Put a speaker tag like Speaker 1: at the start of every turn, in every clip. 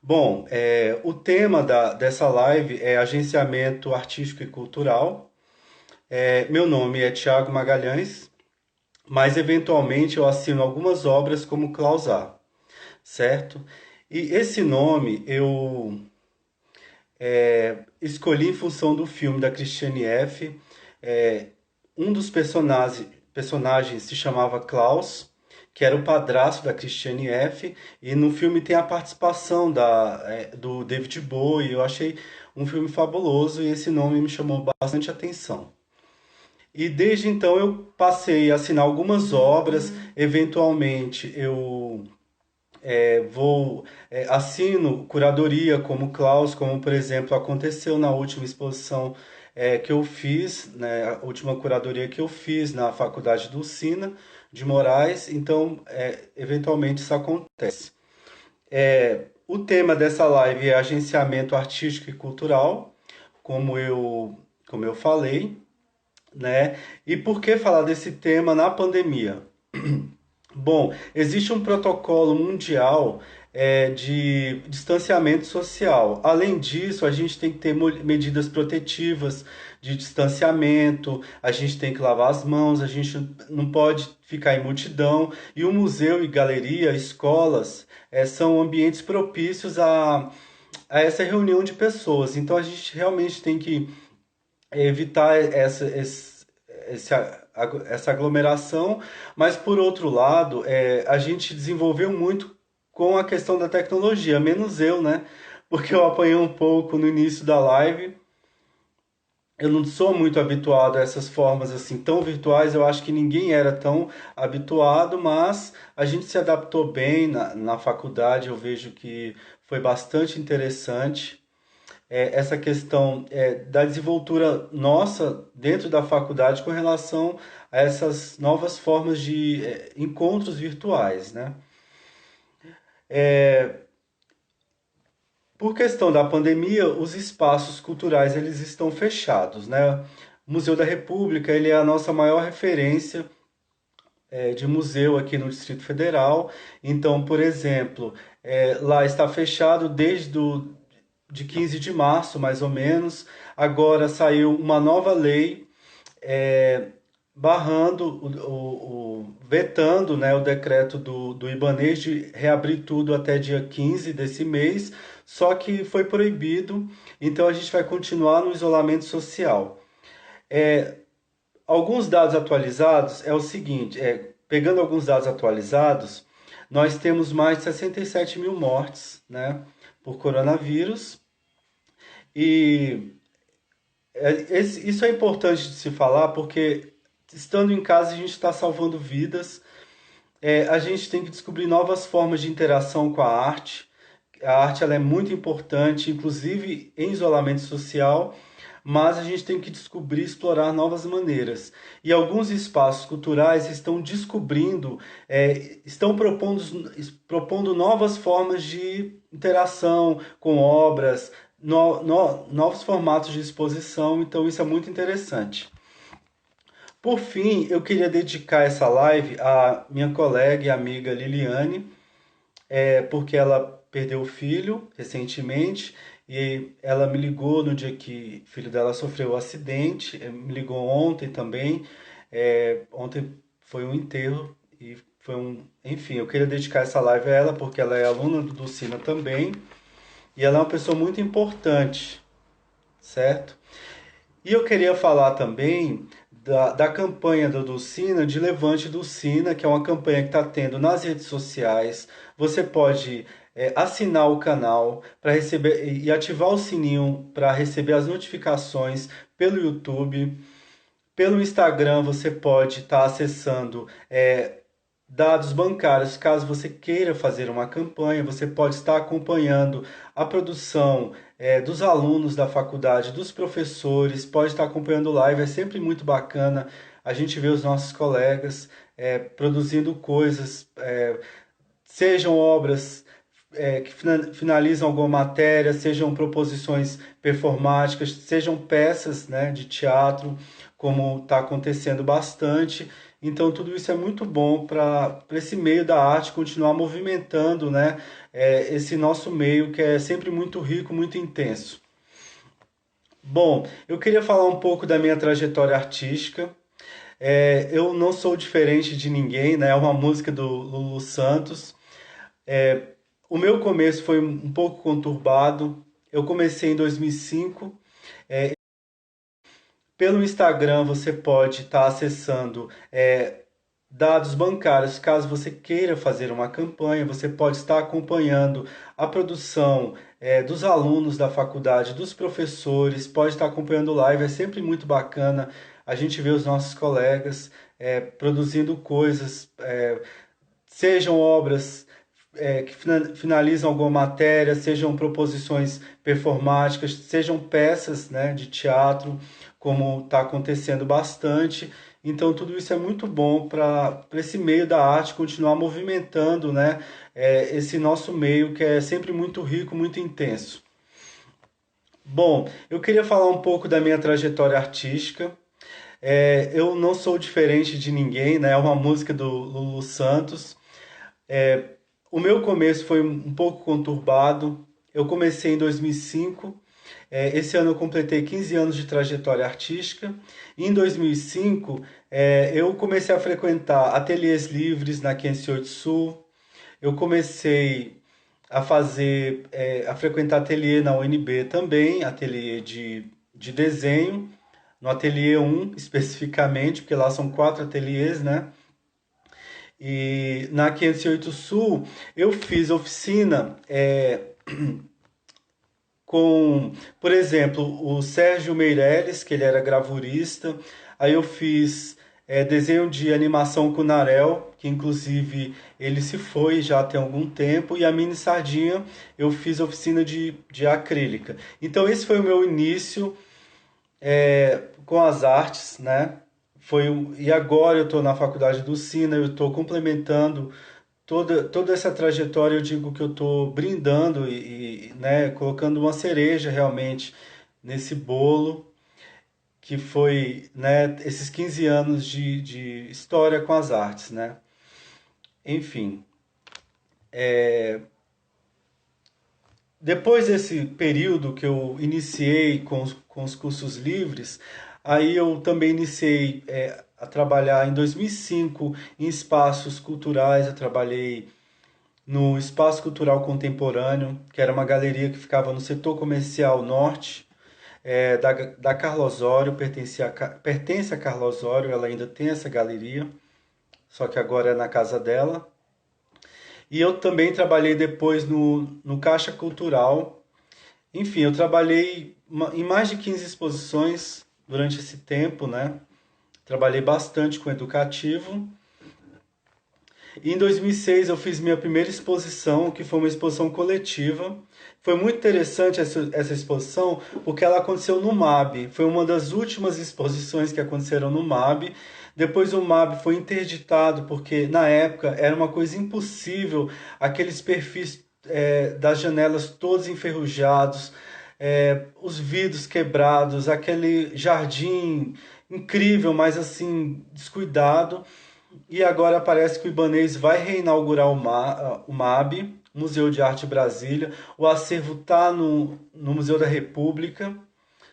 Speaker 1: Bom, o tema dessa live é agenciamento artístico e cultural. Meu nome é Tiago Magalhães, mas eventualmente eu assino algumas obras como Clausar, certo? E esse nome eu escolhi em função do filme da Christiane F. Um dos personagens se chamava Klaus, que era o padrasto da Christiane F. E no filme tem a participação do David Bowie. Eu achei um filme fabuloso e esse nome me chamou bastante atenção. E desde então eu passei a assinar algumas obras, eventualmente assino curadoria como Klaus, como por exemplo aconteceu na última exposição que eu fiz, né, a última curadoria que eu fiz na Faculdade do Sina de Moraes, então eventualmente isso acontece. O tema dessa live é agenciamento artístico e cultural, como eu falei, né? E por que falar desse tema na pandemia? Bom, existe um protocolo mundial de distanciamento social. Além disso, a gente tem que ter medidas protetivas de distanciamento, a gente tem que lavar as mãos, a gente não pode ficar em multidão. E o museu e galeria, escolas, são ambientes propícios a essa reunião de pessoas. Então a gente realmente tem que evitar essa aglomeração, mas por outro lado, a gente desenvolveu muito com a questão da tecnologia, menos eu, né? Porque eu apanhei um pouco no início da live. Eu não sou muito habituado a essas formas assim tão virtuais, eu acho que ninguém era tão habituado, mas a gente se adaptou bem na faculdade, eu vejo que foi bastante interessante essa questão da desenvoltura nossa dentro da faculdade com relação a essas novas formas de encontros virtuais, né? Por questão da pandemia, os espaços culturais eles estão fechados, né? O Museu da República ele é a nossa maior referência de museu aqui no Distrito Federal. Então, por exemplo, lá está fechado de 15 de março, mais ou menos. Agora saiu uma nova lei é, barrando, vetando, né, o decreto do Ibanez de reabrir tudo até dia 15 desse mês, só que foi proibido, então a gente vai continuar no isolamento social. Alguns dados atualizados é o seguinte, pegando alguns dados atualizados, nós temos mais de 67 mil mortes, né, por coronavírus, e isso é importante de se falar porque, estando em casa, a gente está salvando vidas. A gente tem que descobrir novas formas de interação com a arte. A arte ela é muito importante, inclusive em isolamento social, mas a gente tem que descobrir e explorar novas maneiras. E alguns espaços culturais estão descobrindo, estão propondo novas formas de interação com obras, novos formatos de exposição, então isso é muito interessante. Por fim, eu queria dedicar essa live à minha colega e amiga Liliane, porque ela perdeu o filho recentemente e ela me ligou no dia que o filho dela sofreu o acidente, me ligou ontem também. Ontem foi um enterro e foi um. Enfim, eu queria dedicar essa live a ela porque ela é aluna do Dulcina também e ela é uma pessoa muito importante, certo? E eu queria falar também da campanha da Dulcina, de Levante Dulcina, que é uma campanha que está tendo nas redes sociais. Você pode assinar o canal para receber e ativar o sininho para receber as notificações pelo YouTube. Pelo Instagram você pode estar acessando dados bancários, caso você queira fazer uma campanha, você pode estar acompanhando a produção dos alunos da faculdade, dos professores, pode estar acompanhando live, é sempre muito bacana a gente ver os nossos colegas produzindo coisas, sejam obras que finalizam alguma matéria, sejam proposições performáticas, sejam peças, né, de teatro, como está acontecendo bastante. Então, tudo isso é muito bom para esse meio da arte continuar movimentando, né? Esse nosso meio que é sempre muito rico, muito intenso. Bom, eu queria falar um pouco da minha trajetória artística. Eu não sou diferente de ninguém, né? É uma música do Lulu Santos. O meu começo foi um pouco conturbado. Eu comecei em 2005. Pelo Instagram você pode estar acessando dados bancários. Caso você queira fazer uma campanha, você pode estar acompanhando a produção dos alunos da faculdade, dos professores, pode estar acompanhando live. É sempre muito bacana a gente ver os nossos colegas produzindo coisas, sejam obras que finalizam alguma matéria, sejam proposições performáticas, sejam peças, né, de teatro, como está acontecendo bastante. Então, tudo isso é muito bom para esse meio da arte continuar movimentando, né, esse nosso meio que é sempre muito rico, muito intenso. Bom, eu queria falar um pouco da minha trajetória artística. Eu não sou diferente de ninguém, né? É uma música do Lulu Santos. O meu começo foi um pouco conturbado. Eu comecei em 2005. Esse ano eu completei 15 anos de trajetória artística. Em 2005, eu comecei a frequentar ateliês livres na 508 Sul. Eu comecei a frequentar ateliê na UNB também, ateliê de desenho, no ateliê 1 especificamente, porque lá são 4 ateliês, né? E na 508 Sul eu fiz oficina com, por exemplo, o Sérgio Meireles, que ele era gravurista. Aí eu fiz desenho de animação com o Narel, que inclusive ele se foi já tem algum tempo, e a Mini Sardinha eu fiz oficina de acrílica. Então esse foi o meu início com as artes, né? E agora eu estou na faculdade do Sina, eu estou complementando toda essa trajetória. Eu digo que eu estou brindando né, colocando uma cereja realmente nesse bolo que foi, né, esses 15 anos de história com as artes, né? Enfim, depois desse período que eu iniciei com os cursos livres, aí eu também iniciei a trabalhar em 2005 em espaços culturais. Eu trabalhei no Espaço Cultural Contemporâneo, que era uma galeria que ficava no setor comercial norte, da Carla Osório, pertence a Carla Osório. Ela ainda tem essa galeria, só que agora é na casa dela. E eu também trabalhei depois no Caixa Cultural. Enfim, eu trabalhei em mais de 15 exposições durante esse tempo, né? Trabalhei bastante com educativo. E em 2006 eu fiz minha primeira exposição, que foi uma exposição coletiva. Foi muito interessante essa exposição, porque ela aconteceu no MAB. Foi uma das últimas exposições que aconteceram no MAB. Depois o MAB foi interditado, porque na época era uma coisa impossível, aqueles perfis das janelas todos enferrujados, os vidros quebrados, aquele jardim incrível, mas assim, descuidado. E agora parece que o Ibanez vai reinaugurar o MAB, Museu de Arte Brasília. O acervo está no Museu da República,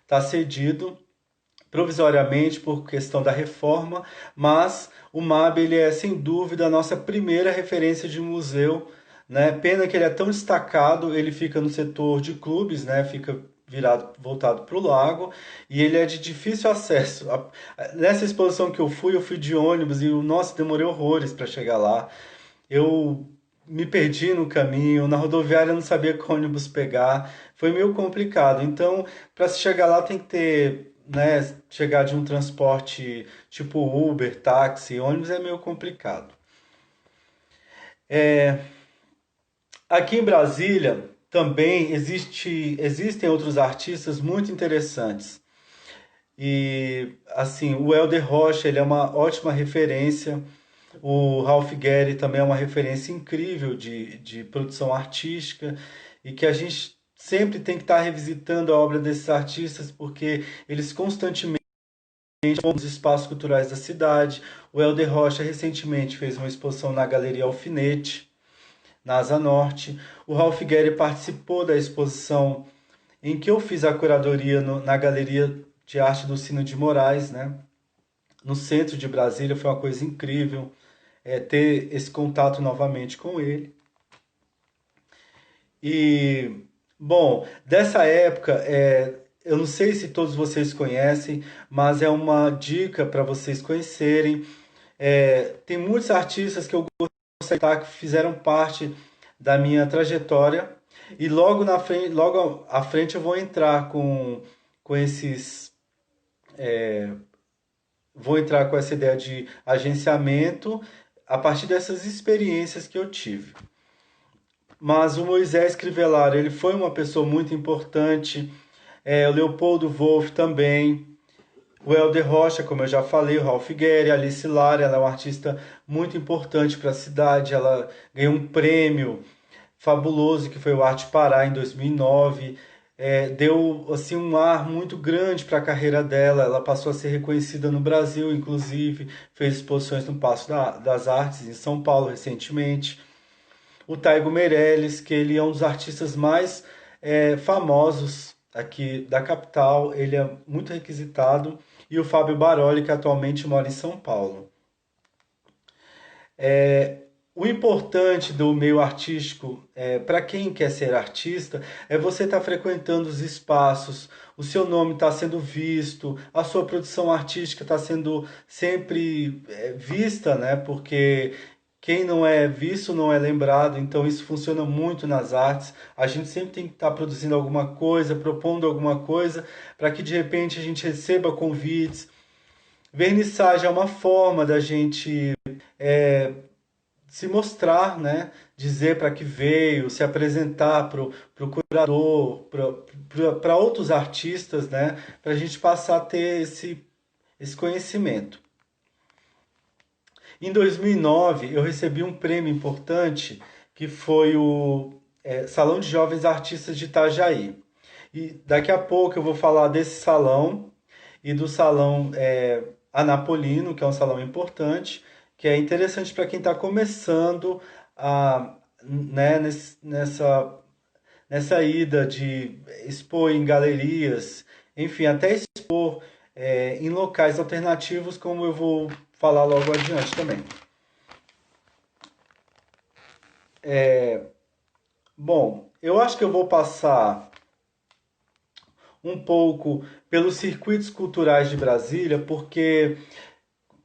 Speaker 1: está cedido provisoriamente por questão da reforma, mas o MAB ele é sem dúvida a nossa primeira referência de museu, né? Pena que ele é tão destacado. Ele fica no setor de clubes, né? Fica voltado para o lago, e ele é de difícil acesso. Nessa exposição que eu fui de ônibus e, nossa, demorei horrores para chegar lá. Eu me perdi no caminho, na rodoviária eu não sabia qual ônibus pegar, foi meio complicado. Então, para se chegar lá tem que ter, né, chegar de um transporte tipo Uber, táxi, ônibus é meio complicado. Aqui em Brasília também existem outros artistas muito interessantes. E assim, o Helder Rocha, ele é uma ótima referência. O Ralph Guedes também é uma referência incrível de produção artística, e que a gente sempre tem que estar revisitando a obra desses artistas, porque eles constantemente nos espaços culturais da cidade. O Helder Rocha recentemente fez uma exposição na Galeria Alfinete, na Asa Norte. O Ralph Guerre participou da exposição em que eu fiz a curadoria na Galeria de Arte do Cine de Moraes, né? No centro de Brasília. Foi uma coisa incrível ter esse contato novamente com ele. E, bom, dessa época, eu não sei se todos vocês conhecem, mas é uma dica para vocês conhecerem. Tem muitos artistas que eu gostaria de citar que fizeram parte da minha trajetória, e logo na frente, logo à frente eu vou entrar com esses, vou entrar com essa ideia de agenciamento a partir dessas experiências que eu tive. Mas o Moisés Crivellaro, ele foi uma pessoa muito importante, o Leopoldo Wolff também, o Helder Rocha, como eu já falei, o Ralph Guerre, a Alice Lara, ela é uma artista muito importante para a cidade, ela ganhou um prêmio fabuloso que foi o Arte Pará em 2009. Deu assim um ar muito grande para a carreira dela, ela passou a ser reconhecida no Brasil, inclusive fez exposições no Paço das Artes em São Paulo recentemente. O Taigo Meirelles, que ele é um dos artistas mais famosos aqui da capital, ele é muito requisitado, e o Fábio Baroli, que atualmente mora em São Paulo. O importante do meio artístico, para quem quer ser artista, é você estar frequentando os espaços, o seu nome está sendo visto, a sua produção artística está sendo sempre vista, né? Porque quem não é visto não é lembrado, então isso funciona muito nas artes. A gente sempre tem que estar produzindo alguma coisa, propondo alguma coisa, para que de repente a gente receba convites. Vernissagem é uma forma da gente se mostrar, né? Dizer para que veio, se apresentar para o curador, para outros artistas, né? Para a gente passar a ter esse conhecimento. Em 2009, eu recebi um prêmio importante que foi o Salão de Jovens Artistas de Itajaí. E daqui a pouco eu vou falar desse salão e do salão Anapolino, que é um salão importante, que é interessante para quem está começando né, nessa ida de expor em galerias, enfim, até expor em locais alternativos, como eu vou falar logo adiante também. Bom, eu acho que eu vou passar um pouco pelos circuitos culturais de Brasília, porque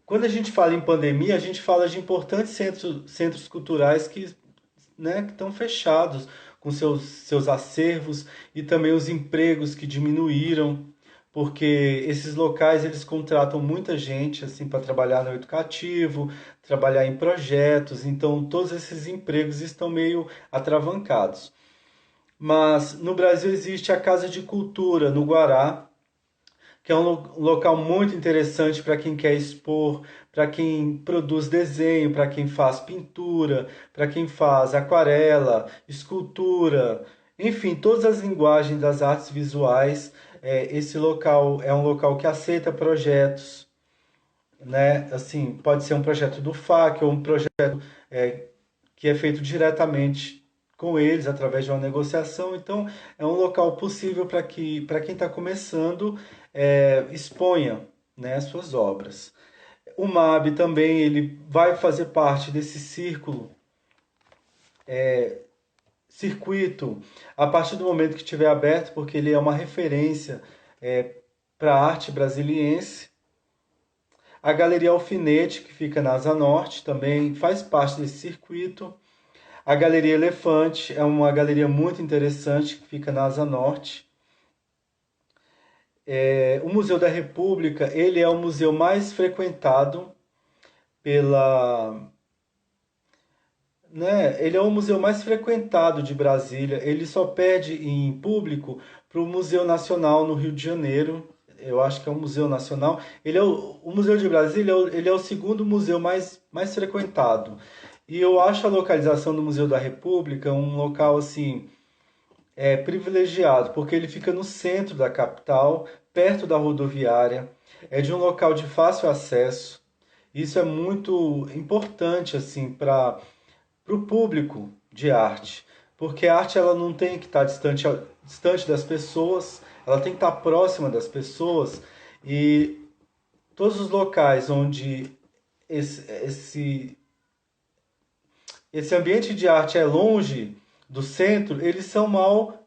Speaker 1: quando a gente fala em pandemia, a gente fala de importantes centros culturais né, que estão fechados com seus acervos, e também os empregos que diminuíram, porque esses locais eles contratam muita gente assim para trabalhar no educativo, trabalhar em projetos, então todos esses empregos estão meio atravancados. Mas no Brasil existe a Casa de Cultura no Guará, que é um local muito interessante para quem quer expor, para quem produz desenho, para quem faz pintura, para quem faz aquarela, escultura, enfim, todas as linguagens das artes visuais. Esse local é um local que aceita projetos, né? Assim, pode ser um projeto do FAC ou um projeto que é feito diretamente com eles através de uma negociação. Então, é um local possível para quem está começando exponha, né, suas obras. O MAB também ele vai fazer parte desse circuito a partir do momento que estiver aberto, porque ele é uma referência para a arte brasiliense. A Galeria Alfinete, que fica na Asa Norte, também faz parte desse circuito. A Galeria Elefante é uma galeria muito interessante que fica na Asa Norte. O Museu da República, ele é o museu mais frequentado pela... Né? Ele é o museu mais frequentado de Brasília. Ele só perde em público para o Museu Nacional no Rio de Janeiro. Eu acho que é um museu nacional. O Museu de Brasília ele é o segundo museu mais frequentado. E eu acho a localização do Museu da República um local assim privilegiado, porque ele fica no centro da capital, perto da rodoviária. é de um local de fácil acesso. Isso é muito importante assim para o público de arte, porque a arte ela não tem que estar distante das pessoas, ela tem que estar próxima das pessoas e todos os locais onde esse, esse ambiente de arte é longe do centro, eles são mal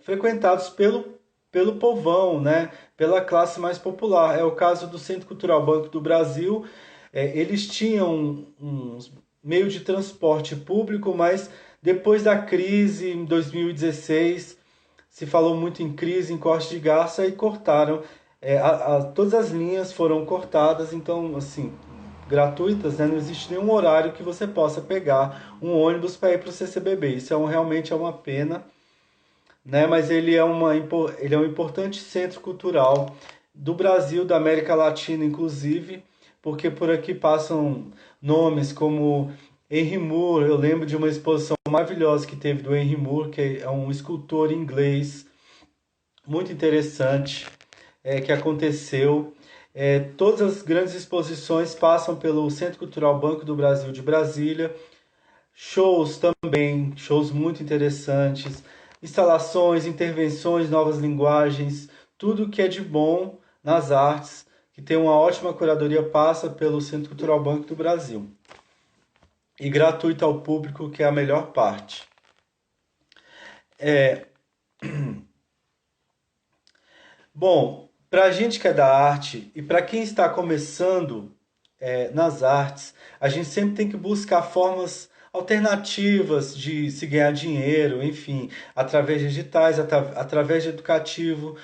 Speaker 1: frequentados pelo povão, né? Pela classe mais popular. É o caso do Centro Cultural Banco do Brasil. Eles tinham um meio de transporte público, mas depois da crise em 2016 se falou muito em crise, em corte de garça e cortaram. Todas as linhas foram cortadas, então, assim, gratuitas, né? Não existe nenhum horário que você possa pegar um ônibus para ir para o CCBB. Isso realmente é uma pena, né? Mas ele é um importante centro cultural do Brasil, da América Latina, inclusive, porque por aqui passam nomes como Henry Moore. Eu lembro de uma exposição maravilhosa que teve do Henry Moore, que é um escultor inglês muito interessante que aconteceu. Todas as grandes exposições passam pelo Centro Cultural Banco do Brasil de Brasília. Shows também, shows muito interessantes, instalações, intervenções, novas linguagens, tudo que é de bom nas artes, que tem uma ótima curadoria, passa pelo Centro Cultural Banco do Brasil. E gratuito ao público, que é a melhor parte. É, bom, para a gente que é da arte e para quem está começando nas artes, a gente sempre tem que buscar formas alternativas de se ganhar dinheiro, enfim, através de digitais, através de educativo.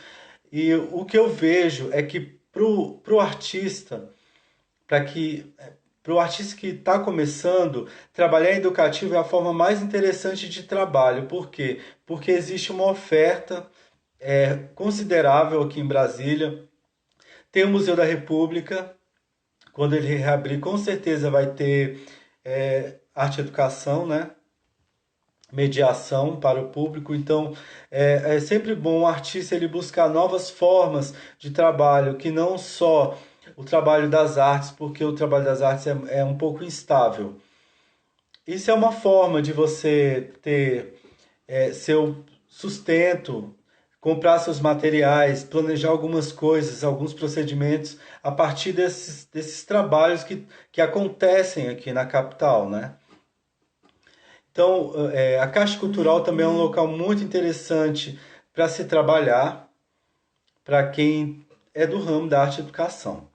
Speaker 1: E o que eu vejo é que pro artista, para que pro artista que está começando, trabalhar em educativo é a forma mais interessante de trabalho. Por quê? Porque existe uma oferta considerável aqui em Brasília. Tem o Museu da República, quando ele reabrir, com certeza vai ter arte e educação, né? Mediação para o público. Então, é sempre bom o artista ele buscar novas formas de trabalho, que não só o trabalho das artes, porque o trabalho das artes é um pouco instável. Isso é uma forma de você ter seu sustento, comprar seus materiais, planejar algumas coisas, alguns procedimentos a partir desses trabalhos que acontecem aqui na capital, né? Então, a Caixa Cultural também é um local muito interessante para se trabalhar, para quem é do ramo da arte e educação.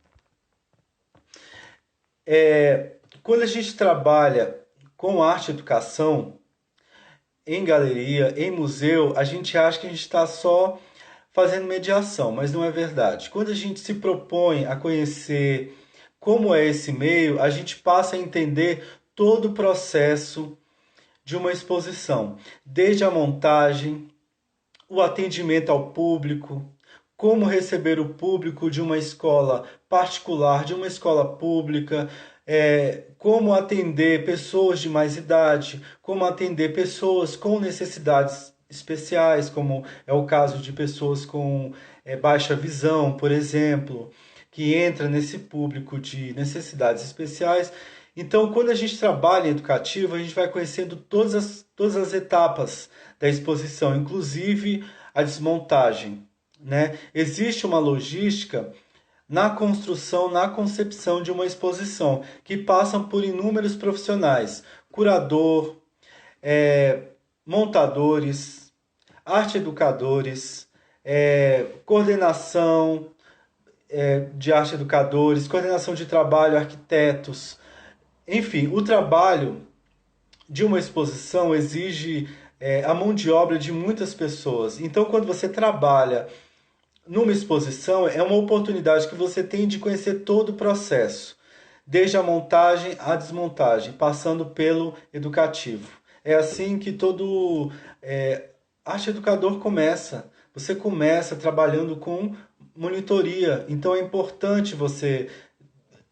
Speaker 1: Quando a gente trabalha com arte e educação, em galeria, em museu, a gente acha que a gente está só fazendo mediação, mas não é verdade. Quando a gente se propõe a conhecer como é esse meio, a gente passa a entender todo o processo de uma exposição, desde a montagem, o atendimento ao público, como receber o público de uma escola particular, de uma escola pública, como atender pessoas de mais idade, como atender pessoas com necessidades especiais, como é o caso de pessoas com baixa visão, por exemplo, que entra nesse público de necessidades especiais. Então, quando a gente trabalha em educativo, a gente vai conhecendo todas as etapas da exposição, inclusive a desmontagem, né? Existe uma logística na construção, na concepção de uma exposição, que passam por inúmeros profissionais, curador, montadores, arte educadores, coordenação de arte educadores, coordenação de trabalho, arquitetos, enfim, o trabalho de uma exposição exige a mão de obra de muitas pessoas. Então, quando você trabalha numa exposição, é uma oportunidade que você tem de conhecer todo o processo, desde a montagem à desmontagem, passando pelo educativo. É assim que todo arte educador começa. Você começa trabalhando com monitoria. Então é importante você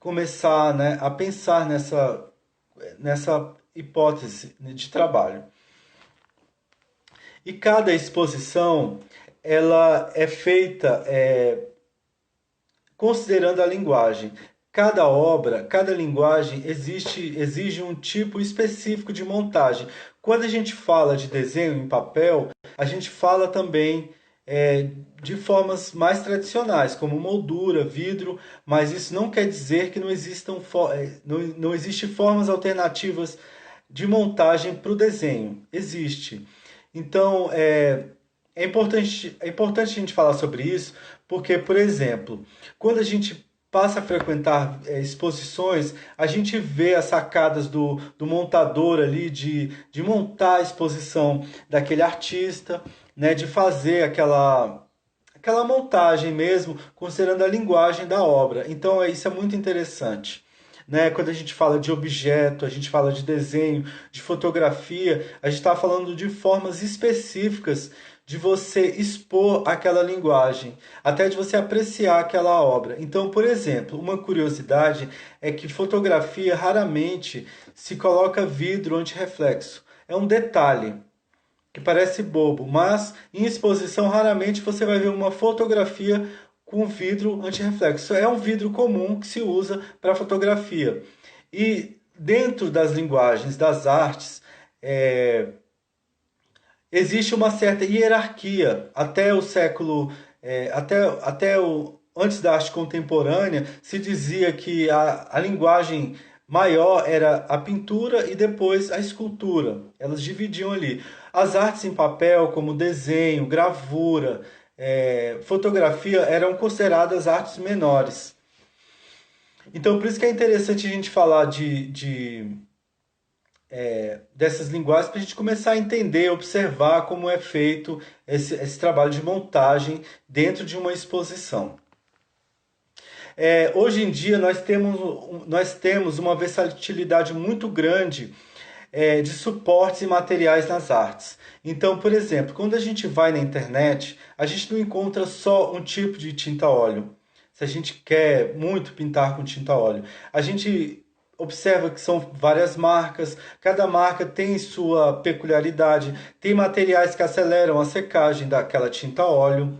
Speaker 1: começar, né, a pensar nessa hipótese de trabalho. E cada exposição ela é feita considerando a linguagem. Cada obra, cada linguagem exige um tipo específico de montagem. Quando a gente fala de desenho em papel, a gente fala também é, de formas mais tradicionais, como moldura, vidro, mas isso não quer dizer que não existe formas alternativas de montagem para o desenho. Existe. Então, é importante a gente falar sobre isso, porque, por exemplo, quando a gente passa a frequentar exposições, a gente vê as sacadas do montador ali de montar a exposição daquele artista, né, de fazer aquela montagem mesmo, considerando a linguagem da obra. Então, isso é muito interessante. Né? Quando a gente fala de objeto, a gente fala de desenho, de fotografia, a gente está falando de formas específicas de você expor aquela linguagem, até de você apreciar aquela obra. Então, por exemplo, uma curiosidade é que fotografia raramente se coloca vidro antirreflexo. É um detalhe que parece bobo, mas em exposição raramente você vai ver uma fotografia com vidro antirreflexo. É um vidro comum que se usa para fotografia. E dentro das linguagens das artes, existe uma certa hierarquia. Até o século, antes da arte contemporânea, se dizia que a linguagem maior era a pintura e depois a escultura. Elas dividiam ali. As artes em papel, como desenho, gravura, fotografia, eram consideradas artes menores. Então, por isso que é interessante a gente falar dessas linguagens para a gente começar a entender, observar como é feito esse trabalho de montagem dentro de uma exposição. Hoje em dia nós temos uma versatilidade muito grande de suportes e materiais nas artes. Então, por exemplo, quando a gente vai na internet, a gente não encontra só um tipo de tinta óleo. Se a gente quer muito pintar com tinta óleo, a gente observa que são várias marcas, cada marca tem sua peculiaridade, tem materiais que aceleram a secagem daquela tinta óleo,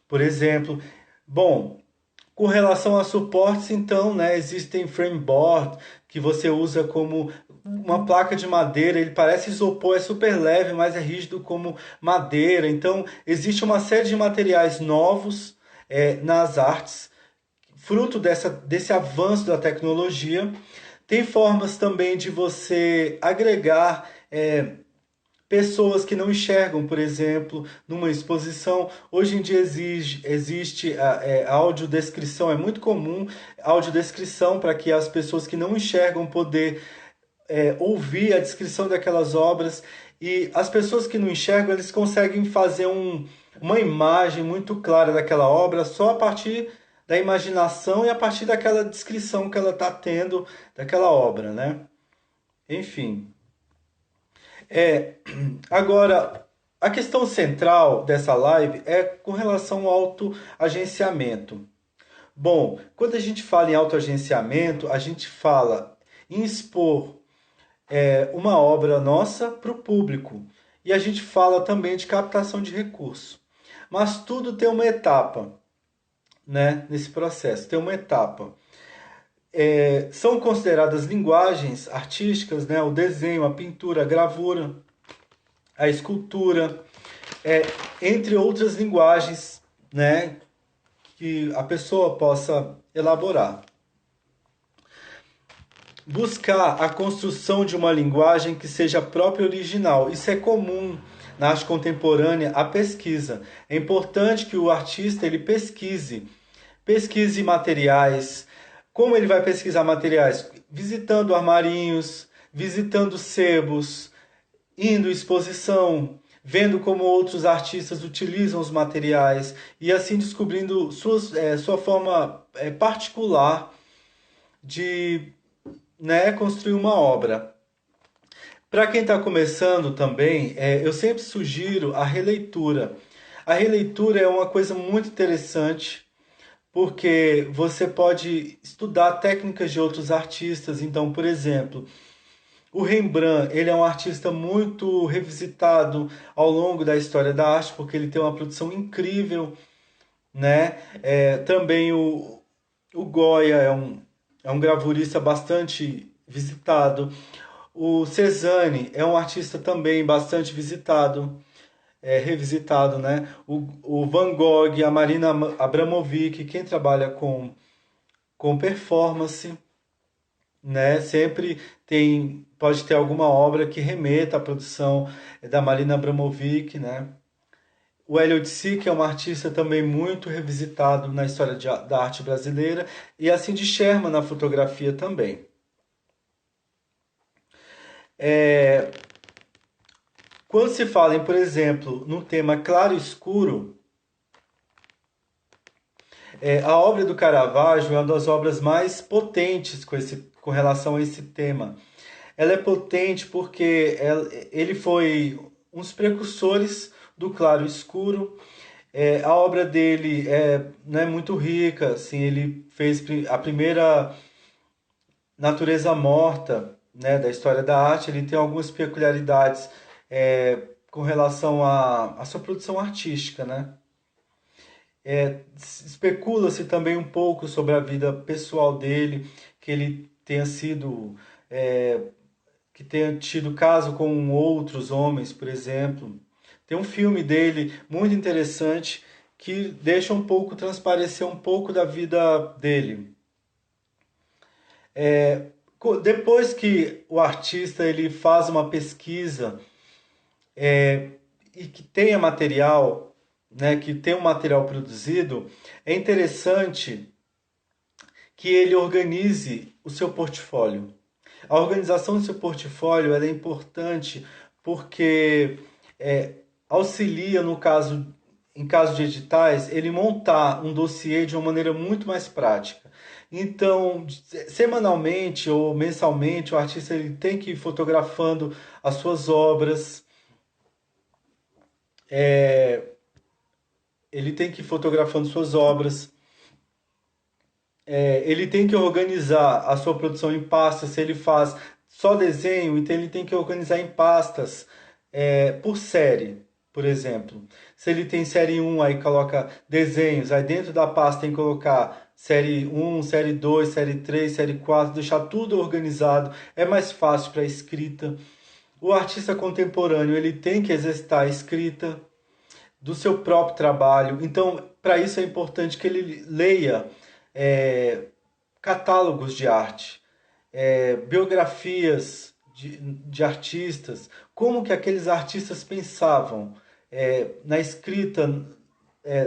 Speaker 1: por exemplo. Bom, com relação a suportes, então, né, existem frameboard que você usa como uma placa de madeira, ele parece isopor, é super leve, mas é rígido como madeira. Então, existe uma série de materiais novos nas artes, fruto desse avanço da tecnologia. Tem formas também de você agregar pessoas que não enxergam, por exemplo, numa exposição. Hoje em dia existe a audiodescrição, é muito comum audiodescrição para que as pessoas que não enxergam poder ouvir a descrição daquelas obras. E as pessoas que não enxergam, eles conseguem fazer uma imagem muito clara daquela obra só a partir da imaginação e a partir daquela descrição que ela está tendo daquela obra, né? Enfim. É, agora, a questão central dessa live é com relação ao autoagenciamento. Bom, quando a gente fala em autoagenciamento, a gente fala em expor uma obra nossa para o público. E a gente fala também de captação de recursos. Mas tudo tem uma etapa, né? Nesse processo, tem uma etapa. São consideradas linguagens artísticas, né? O desenho, a pintura, a gravura, a escultura, é, entre outras linguagens, né? Que a pessoa possa elaborar. Buscar a construção de uma linguagem que seja própria e original. Isso é comum na arte contemporânea, a pesquisa. É importante que o artista ele pesquise materiais. Como ele vai pesquisar materiais? Visitando armarinhos, visitando sebos, indo em exposição, vendo como outros artistas utilizam os materiais e assim descobrindo sua forma particular de, né, construir uma obra. Para quem está começando também, eu sempre sugiro a releitura. A releitura é uma coisa muito interessante porque você pode estudar técnicas de outros artistas. Então, por exemplo, o Rembrandt, ele é um artista muito revisitado ao longo da história da arte, porque ele tem uma produção incrível né? Também o Goya é um gravurista bastante visitado. O Cezanne é um artista também bastante visitado, revisitado, né? O Van Gogh, a Marina Abramovic, quem trabalha com performance, né? Sempre pode ter alguma obra que remeta à produção da Marina Abramovic, né? O Elliot Sick é um artista também muito revisitado na história da arte brasileira e a Cindy Sherman na fotografia também. É, Quando se fala, por exemplo, no tema claro e escuro, a obra do Caravaggio é uma das obras mais potentes com relação a esse tema. Ela é potente porque ele foi um dos precursores do claro e escuro. A obra dele não é muito rica, assim, ele fez a primeira natureza morta, né, da história da arte. Ele tem algumas peculiaridades com relação à sua produção artística, né? Especula-se também um pouco sobre a vida pessoal dele, que ele tenha sido, é, que tenha tido caso com outros homens, por exemplo. Tem um filme dele muito interessante que deixa um pouco transparecer um pouco da vida dele. Depois que o artista ele faz uma pesquisa e que tenha material, né, que tenha um material produzido, é interessante que ele organize o seu portfólio. A organização do seu portfólio ela é importante porque é, auxilia em caso de editais, ele montar um dossiê de uma maneira muito mais prática. Então, semanalmente ou mensalmente, o artista ele tem que ir fotografando as suas obras, ele tem que ir fotografando suas obras, ele tem que organizar a sua produção em pastas. Se ele faz só desenho, então ele tem que organizar em pastas por série, por exemplo. Se ele tem série um aí coloca desenhos, aí dentro da pasta tem que colocar série um, série 2, série 3, série 4, deixar tudo organizado, é mais fácil para a escrita. O artista contemporâneo ele tem que exercitar a escrita do seu próprio trabalho. Então, para isso é importante que ele leia é, catálogos de arte, biografias de artistas, como que aqueles artistas pensavam na escrita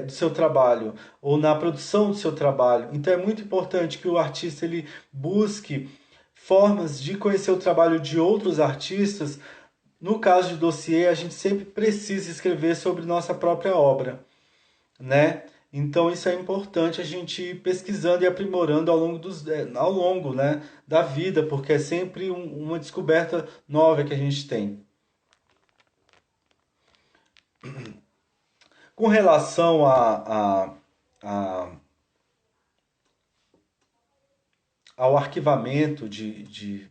Speaker 1: do seu trabalho ou na produção do seu trabalho. Então é muito importante que o artista ele busque formas de conhecer o trabalho de outros artistas. No caso de dossiê, a gente sempre precisa escrever sobre nossa própria obra, né? Então isso é importante a gente ir pesquisando e aprimorando ao longo, né, da vida, porque é sempre uma descoberta nova que a gente tem. Com relação a- ao arquivamento de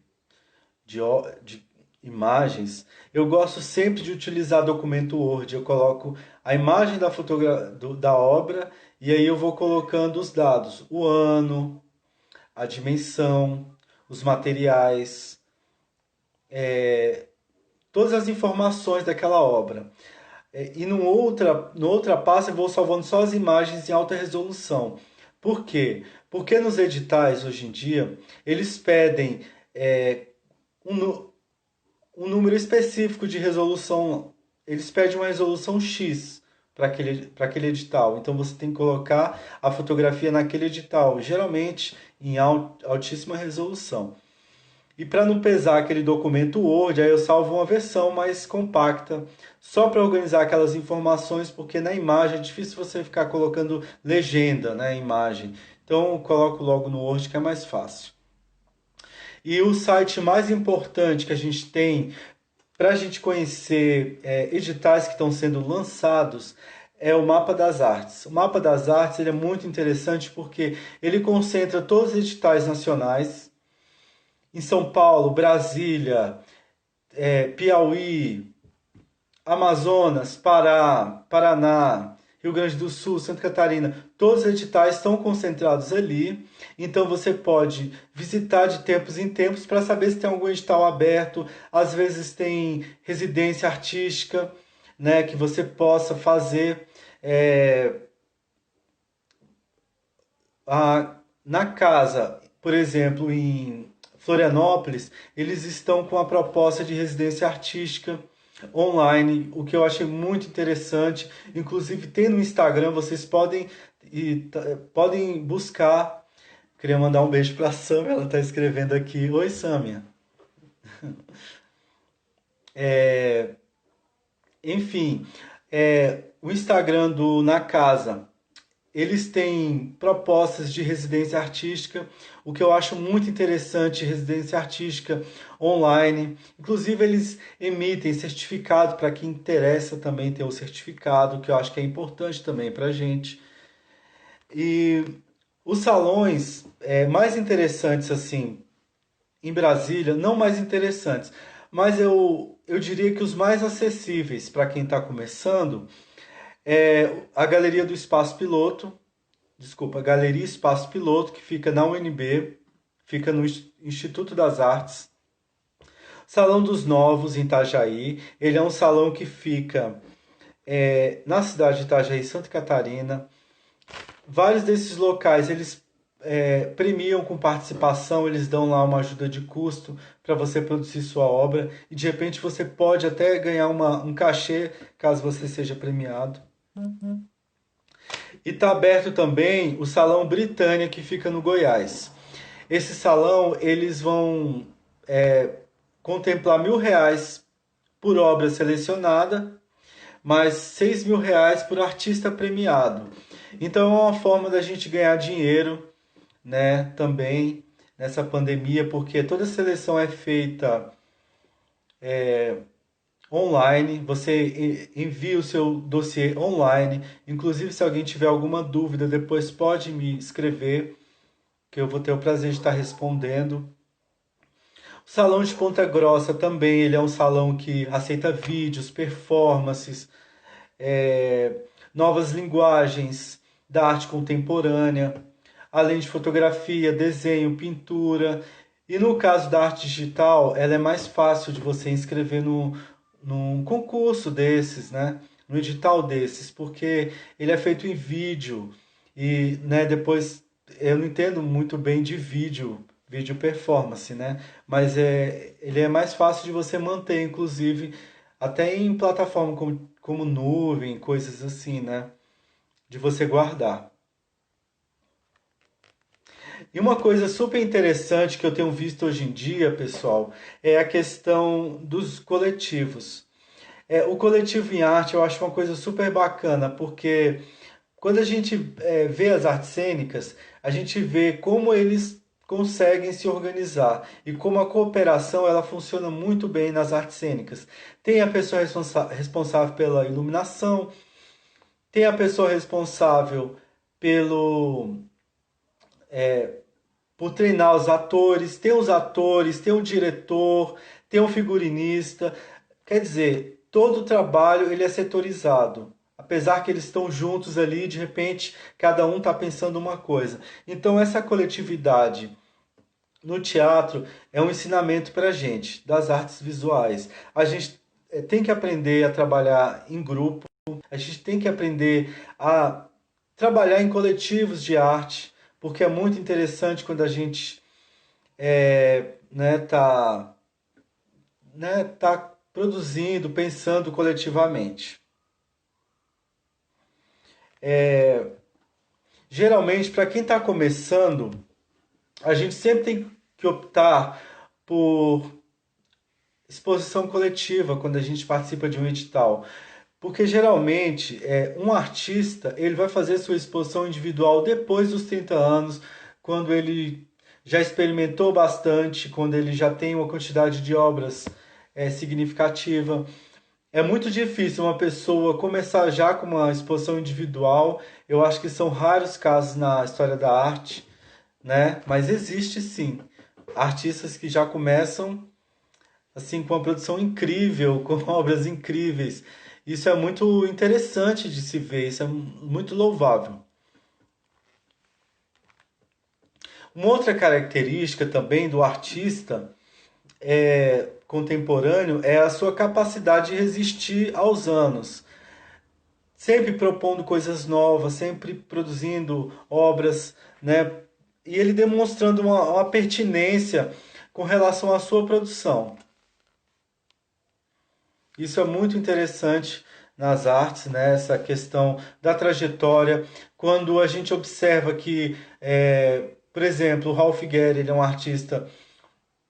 Speaker 1: imagens, eu gosto sempre de utilizar documento Word. Eu coloco a imagem da obra e aí eu vou colocando os dados, o ano, a dimensão, os materiais, todas as informações daquela obra. E no outra pasta eu vou salvando só as imagens em alta resolução. Por quê? Porque nos editais hoje em dia eles pedem um, um número específico de resolução. Eles pedem uma resolução X para aquele edital. Então você tem que colocar a fotografia naquele edital, geralmente em altíssima resolução. E para não pesar aquele documento Word, aí eu salvo uma versão mais compacta, só para organizar aquelas informações, porque na imagem é difícil você ficar colocando legenda na imagem. Então eu coloco logo no Word que é mais fácil. E o site mais importante que a gente tem para a gente conhecer editais que estão sendo lançados é o Mapa das Artes. O Mapa das Artes ele é muito interessante porque ele concentra todos os editais nacionais em São Paulo, Brasília, Piauí, Amazonas, Pará, Paraná. Rio Grande do Sul, Santa Catarina, todos os editais estão concentrados ali. Então você pode visitar de tempos em tempos para saber se tem algum edital aberto. Às vezes tem residência artística, né, que você possa fazer. É, na casa, por exemplo, em Florianópolis, eles estão com a proposta de residência artística online, o que eu achei muito interessante. Inclusive tem no Instagram, vocês podem buscar. Queria mandar um beijo para a Sâmia, ela está escrevendo aqui. Oi, Sâmia. Enfim, o Instagram do Na Casa, eles têm propostas de residência artística, o que eu acho muito interessante, residência artística online. Inclusive, eles emitem certificado para quem interessa também ter o certificado, que eu acho que é importante também para a gente. E os salões mais interessantes, assim, em Brasília, não mais interessantes, mas eu diria que os mais acessíveis para quem está começando é a Galeria do Espaço Piloto, desculpa, Galeria Espaço Piloto, que fica na UNB, fica no Instituto das Artes. Salão dos Novos, em Itajaí. Ele é um salão que fica na cidade de Itajaí, Santa Catarina. Vários desses locais, eles premiam com participação, eles dão lá uma ajuda de custo para você produzir sua obra. E de repente você pode até ganhar um cachê, caso você seja premiado. E está aberto também o Salão Britânia, que fica no Goiás. Esse salão, eles vão contemplar R$ 1.000 por obra selecionada, mais R$ 6.000 por artista premiado. Então é uma forma da gente ganhar dinheiro, né, também nessa pandemia, porque toda a seleção é feita online, você envia o seu dossiê online. Inclusive, se alguém tiver alguma dúvida, depois pode me escrever, que eu vou ter o prazer de estar respondendo. O Salão de Ponta Grossa também, ele é um salão que aceita vídeos, performances, novas linguagens da arte contemporânea, além de fotografia, desenho, pintura. E no caso da arte digital, ela é mais fácil de você inscrever num concurso desses, né? No edital desses, porque ele é feito em vídeo e, né, depois eu não entendo muito bem de vídeo performance, né? Mas ele é mais fácil de você manter, inclusive, até em plataforma como nuvem, coisas assim, né? De você guardar. E uma coisa super interessante que eu tenho visto hoje em dia, pessoal, é a questão dos coletivos. O coletivo em arte eu acho uma coisa super bacana, porque quando a gente vê as artes cênicas, a gente vê como eles conseguem se organizar e como a cooperação ela funciona muito bem nas artes cênicas. Tem a pessoa responsável pela iluminação, tem a pessoa responsável pelo por treinar os atores, tem o diretor, tem o figurinista. Quer dizer, todo o trabalho ele é setorizado. Apesar que eles estão juntos ali, de repente cada um está pensando uma coisa. Então essa coletividade no teatro é um ensinamento para a gente, das artes visuais. A gente tem que aprender a trabalhar em grupo, a gente tem que aprender a trabalhar em coletivos de arte, porque é muito interessante quando a gente tá produzindo, pensando coletivamente. Geralmente, para quem está começando, a gente sempre tem que optar por exposição coletiva quando a gente participa de um edital. Porque geralmente um artista ele vai fazer sua exposição individual depois dos 30 anos, quando ele já experimentou bastante, quando ele já tem uma quantidade de obras significativa. É muito difícil uma pessoa começar já com uma exposição individual. Eu acho que são raros casos na história da arte, né? Mas existe sim artistas que já começam assim com uma produção incrível, com obras incríveis. Isso é muito interessante de se ver, isso é muito louvável. Uma outra característica também do artista contemporâneo é a sua capacidade de resistir aos anos, sempre propondo coisas novas, sempre produzindo obras, né? E ele demonstrando uma pertinência com relação à sua produção. Isso é muito interessante nas artes, né? Essa questão da trajetória. Quando a gente observa que, por exemplo, o Ralph Guerra, ele é um artista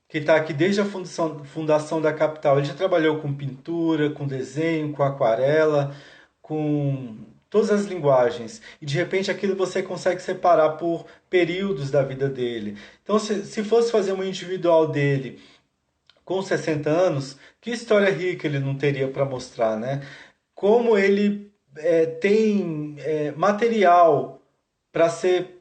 Speaker 1: que está aqui desde a fundação da capital. Ele já trabalhou com pintura, com desenho, com aquarela, com todas as linguagens. E de repente aquilo você consegue separar por períodos da vida dele. Então, se fosse fazer um individual dele com 60 anos, que história rica ele não teria para mostrar, né? Como ele tem material para ser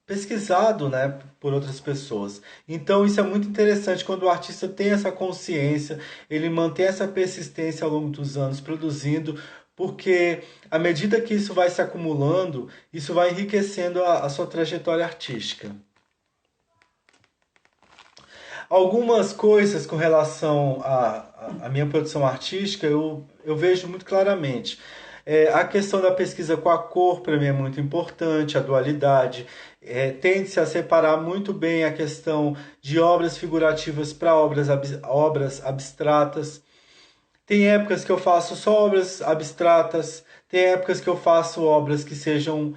Speaker 1: pesquisado, né, por outras pessoas. Então isso é muito interessante quando o artista tem essa consciência, ele mantém essa persistência ao longo dos anos produzindo, porque à medida que isso vai se acumulando, isso vai enriquecendo a sua trajetória artística. Algumas coisas com relação à minha produção artística eu vejo muito claramente. A questão da pesquisa com a cor, para mim, é muito importante, a dualidade. Tende-se a separar muito bem a questão de obras figurativas para obras abstratas. Tem épocas que eu faço só obras abstratas, tem épocas que eu faço obras que sejam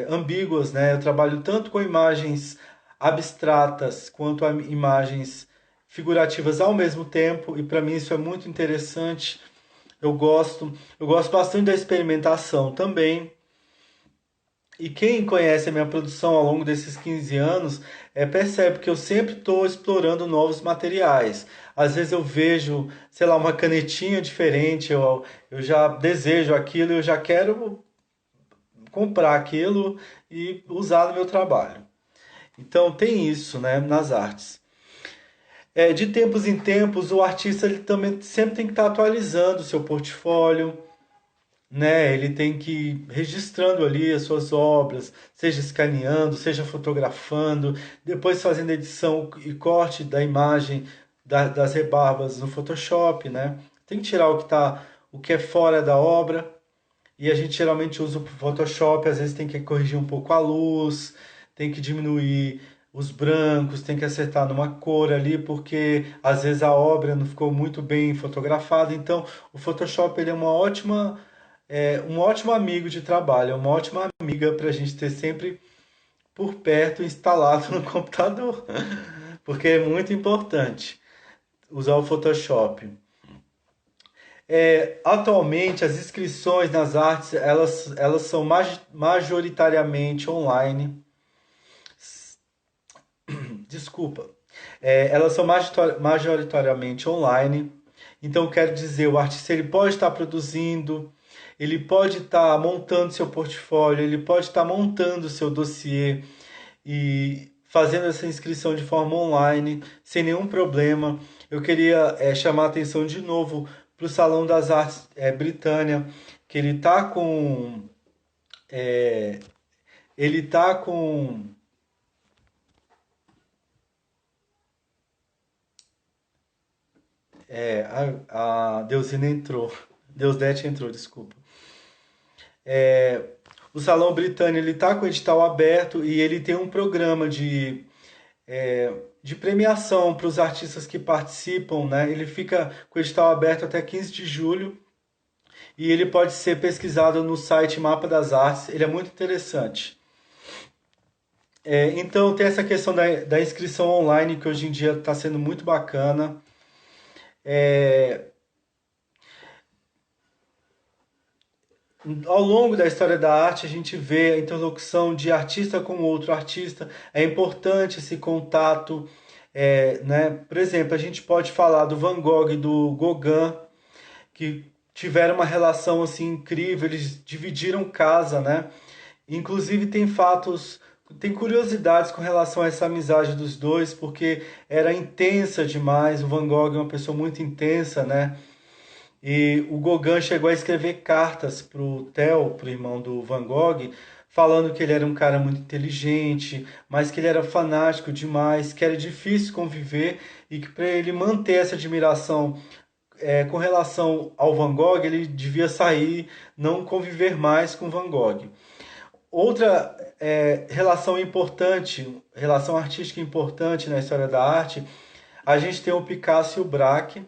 Speaker 1: ambíguas, né? Eu trabalho tanto com imagens abstratas quanto a imagens figurativas ao mesmo tempo, e para mim isso é muito interessante. Eu gosto bastante da experimentação também. E quem conhece a minha produção ao longo desses 15 anos percebe que eu sempre estou explorando novos materiais. Às vezes eu vejo, sei lá, uma canetinha diferente, eu já desejo aquilo, eu já quero comprar aquilo e usar no meu trabalho. Então tem isso, né, nas artes. De tempos em tempos, o artista ele também sempre tem que estar atualizando o seu portfólio, né? Ele tem que ir registrando ali as suas obras, seja escaneando, seja fotografando, depois fazendo edição e corte da imagem das rebarbas no Photoshop, né? Tem que tirar o que é fora da obra, e a gente geralmente usa o Photoshop, às vezes tem que corrigir um pouco a luz, tem que diminuir os brancos, tem que acertar numa cor ali, porque às vezes a obra não ficou muito bem fotografada. Então, o Photoshop ele é um ótimo amigo de trabalho, é uma ótima amiga para a gente ter sempre por perto instalado no computador, porque é muito importante usar o Photoshop. Atualmente, as inscrições nas artes elas são majoritariamente online. Desculpa. Elas são majoritariamente online. Então, quero dizer, o artista ele pode estar produzindo, ele pode estar montando seu portfólio, ele pode estar montando seu dossiê e fazendo essa inscrição de forma online, sem nenhum problema. Eu queria chamar a atenção de novo para o Salão das Artes Britânia, que é, ele tá com a Deusina entrou, Deusdete entrou, desculpa. O Salão Britânia ele tá com o edital aberto e ele tem um programa de premiação para os artistas que participam, né? Ele fica com o edital aberto até 15 de julho e ele pode ser pesquisado no site Mapa das Artes. Ele é muito interessante. Então tem essa questão da inscrição online que hoje em dia está sendo muito bacana. É, Ao longo da história da arte, a gente vê a interlocução de artista com outro artista. É importante esse contato, né? Por exemplo, a gente pode falar do Van Gogh e do Gauguin, que tiveram uma relação assim incrível. Eles dividiram casa, né? Inclusive tem curiosidades com relação a essa amizade dos dois, porque era intensa demais. O Van Gogh é uma pessoa muito intensa, né? E o Gauguin chegou a escrever cartas para o Theo, para o irmão do Van Gogh, falando que ele era um cara muito inteligente, mas que ele era fanático demais, que era difícil conviver e que para ele manter essa admiração com relação ao Van Gogh, ele devia sair, não conviver mais com Van Gogh. Outra relação importante, relação artística importante na história da arte, a gente tem o Picasso e o Braque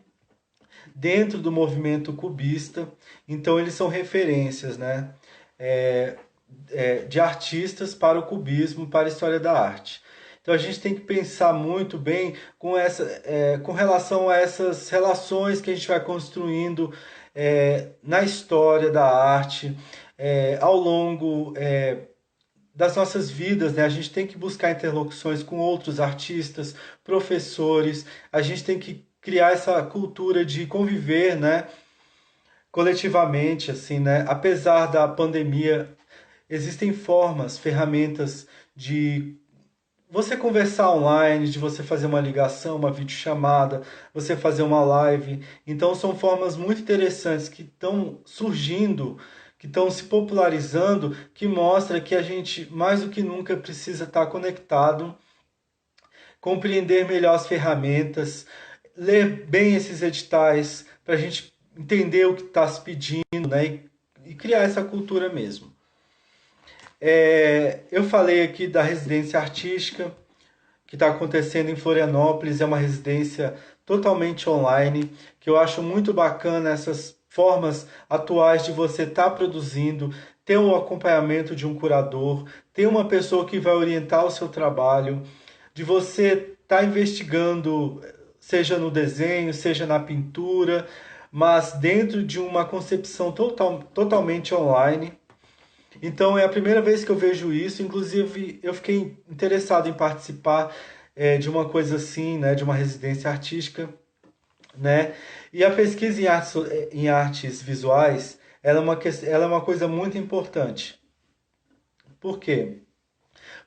Speaker 1: dentro do movimento cubista, então eles são referências, né, é, de artistas para o cubismo, para a história da arte. Então a gente tem que pensar muito bem com relação a essas relações que a gente vai construindo na história da arte, ao longo das nossas vidas, né? A gente tem que buscar interlocuções com outros artistas, professores, a gente tem que criar essa cultura de conviver, né, coletivamente, assim, né? Apesar da pandemia, existem formas, ferramentas de você conversar online, de você fazer uma ligação, uma videochamada, você fazer uma live. Então são formas muito interessantes que estão surgindo, que estão se popularizando, que mostra que a gente mais do que nunca precisa estar conectado, compreender melhor as ferramentas, ler bem esses editais para a gente entender o que está se pedindo, né? E criar essa cultura mesmo. Eu falei aqui da residência artística que está acontecendo em Florianópolis, é uma residência totalmente online, que eu acho muito bacana essas formas atuais de você estar produzindo, ter o acompanhamento de um curador, ter uma pessoa que vai orientar o seu trabalho, de você estar investigando, seja no desenho, seja na pintura, mas dentro de uma concepção totalmente online. Então é a primeira vez que eu vejo isso, inclusive eu fiquei interessado em participar de uma coisa assim, né, de uma residência artística, né? E a pesquisa em artes visuais, ela é uma coisa muito importante. Por quê?